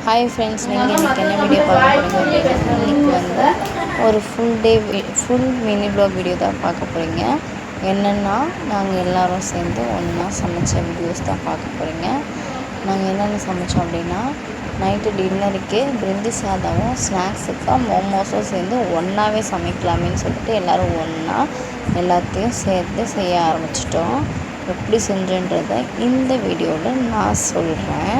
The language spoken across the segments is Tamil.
ஹாய் ஃப்ரெண்ட்ஸ், நீங்கள் இன்றைக்கி என்ன வீடியோ பார்க்க போகிறீங்க அப்படின்னா, இன்றைக்கி வந்து ஒரு ஃபுல் மினி வ்ளாக் வீடியோ தான் பார்க்க போகிறீங்க. என்னென்னா, நாங்கள் எல்லோரும் சேர்ந்து ஒன்றா சமைச்ச வீடியோஸ் தான் பார்க்க போகிறீங்க. நாங்கள் என்னென்ன சமைச்சோம் அப்படின்னா, நைட்டு டின்னருக்கு பிரிஞ்சி சாதமும் ஸ்நாக்ஸுக்காக மோமோஸும் சேர்ந்து ஒன்றாவே சமைக்கலாமேன்னு சொல்லிட்டு எல்லோரும் ஒன்றா எல்லாத்தையும் சேர்த்து செய்ய ஆரம்பிச்சிட்டோம். எப்படி செஞ்சோன்றதை இந்த வீடியோவில் நான் சொல்கிறேன்.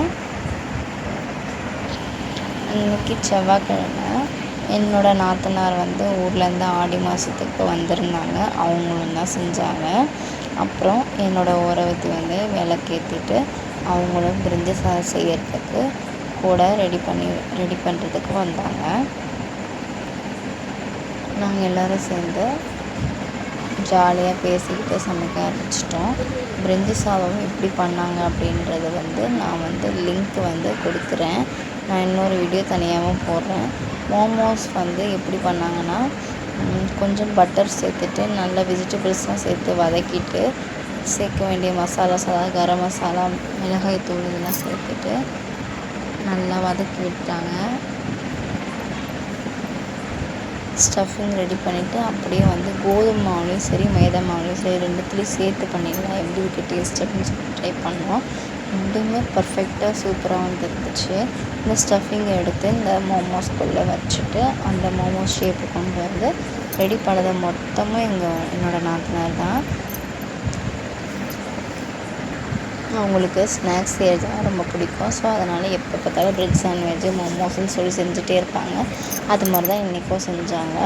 இன்றைக்கி செவ்வாய்க்கிழமை. என்னோடய நாத்தனார் வந்து ஊர்லேருந்து ஆடி மாதத்துக்கு வந்திருந்தாங்க. அவங்களும் தான் செஞ்சாங்க. அப்புறம் என்னோடய உறவுக்கு வந்து விளக்கேற்றிட்டு அவங்களும் பிரிஞ்சி சாதம் செய்யறதுக்கு கூட ரெடி பண்ணுறதுக்கு வந்தாங்க. நாங்கள் எல்லோரும் சேர்ந்து ஜாலியாக பேசிக்கிட்டு சமைக்க ஆரம்பிச்சிட்டோம். பிரிஞ்சி சாதம் எப்படி பண்ணாங்க அப்படின்றது வந்து நான் வந்து லிங்க் வந்து கொடுக்குறேன். நான் இன்னொரு வீடியோ தனியாகவும் போடுறேன். மோமோஸ் வந்து எப்படி பண்ணாங்கன்னா, கொஞ்சம் பட்டர் சேர்த்துட்டு நல்ல வெஜிடபிள்ஸ்லாம் சேர்த்து வதக்கிட்டு சேர்க்க வேண்டிய மசாலாஸ், அதாவது கரம் மசாலா, மிளகாய் தூள் இதெல்லாம் சேர்த்துட்டு நல்லா வதக்கி விட்டாங்க. ஸ்டஃபிங் ரெடி பண்ணிவிட்டு அப்படியே வந்து கோதுமை மாவுலேயும் சரி மைதா மாவுலேயும் சரி ரெண்டுத்துலேயும் சேர்த்து பண்ணிடலாம். எப்படி இருக்குது டேஸ்ட் அப்படின்னு சொல்லி ட்ரை பண்ணோம். ரெண்டுமே பர்ஃபெக்டாக சூப்பராக வந்துருந்துச்சு. இந்த ஸ்டஃபிங்கை எடுத்து இந்த மோமோஸ்குள்ளே வச்சுட்டு அந்த மோமோஸ் ஷேப்பு கொண்டு வந்து ரெடி பண்ணதை மொத்தமும் என்னோடய நாத்தனார் தான். அவங்களுக்கு ஸ்நாக்ஸ் செய்கிறது ரொம்ப பிடிக்கும். ஸோ அதனால் எப்போ பார்த்தாலும் பிரெட் சாண்ட்விட்சு மோமோஸ்ன்னு சொல்லி செஞ்சுட்டே இருப்பாங்க. அது மாதிரி தான் இன்றைக்கும் செஞ்சாங்க.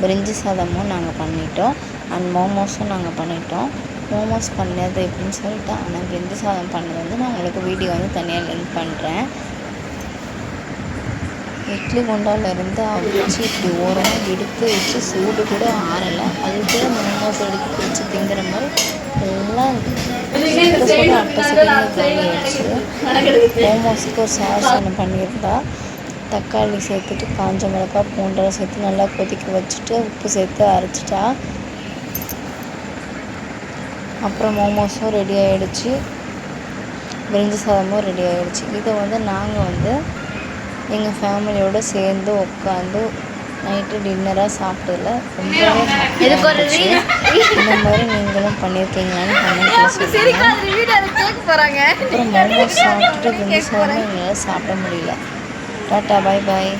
பிரிஞ்சி சாதமும் நாங்கள் பண்ணிட்டோம் அண்ட் மோமோஸும் நாங்கள் பண்ணிட்டோம். மோமோஸ் பண்ணது எப்படின்னு சொல்லிட்டு, ஆனால் பிரிஞ்சி சாதம் பண்ணது வந்து நான் உங்களுக்கு வீடியோ வந்து தனியாக லிங்க் பண்ணுறேன். இட்லி குண்டாலேருந்து அவிச்சு இப்படி ஓரமாக எடுத்து வச்சு சூடு கூட ஆறலை. அதுக்கே மோமோஸ் எடுத்து வச்சு திங்கிற மாதிரி எல்லாம் அட்டை செகண்ட் காலி ஆயிடுச்சு. மோமோஸுக்கு ஒரு சாஸ் ஒன்று பண்ணியிருந்தா, தக்காளி சேர்த்துட்டு காஞ்ச மிளகாய் பூண்டெல்லாம் சேர்த்து நல்லா கொதிக்க வச்சுட்டு உப்பு சேர்த்து அரைச்சிட்டா. அப்புறம் மோமோஸும் ரெடி ஆகிடுச்சு, பிரிஞ்சி சாதமும் ரெடி ஆகிடுச்சு. இதை வந்து நாங்கள் வந்து எங்கள் ஃபேமிலியோடு சேர்ந்து உட்காந்து நைட்டு டின்னராக சாப்பிட்டதில் ரொம்பவே ஹாப்பியாக. இந்த மாதிரி நீங்களும் பண்ணியிருக்கீங்களான்னு கமெண்ட்டில் சொல்லுங்கள். அப்புறம் மோமோஸ் சாப்பிட்டுட்டு பிரிஞ்சி சாதமும் எங்களால் சாப்பிட முடியல. டாட்டா, பாய் பாய்.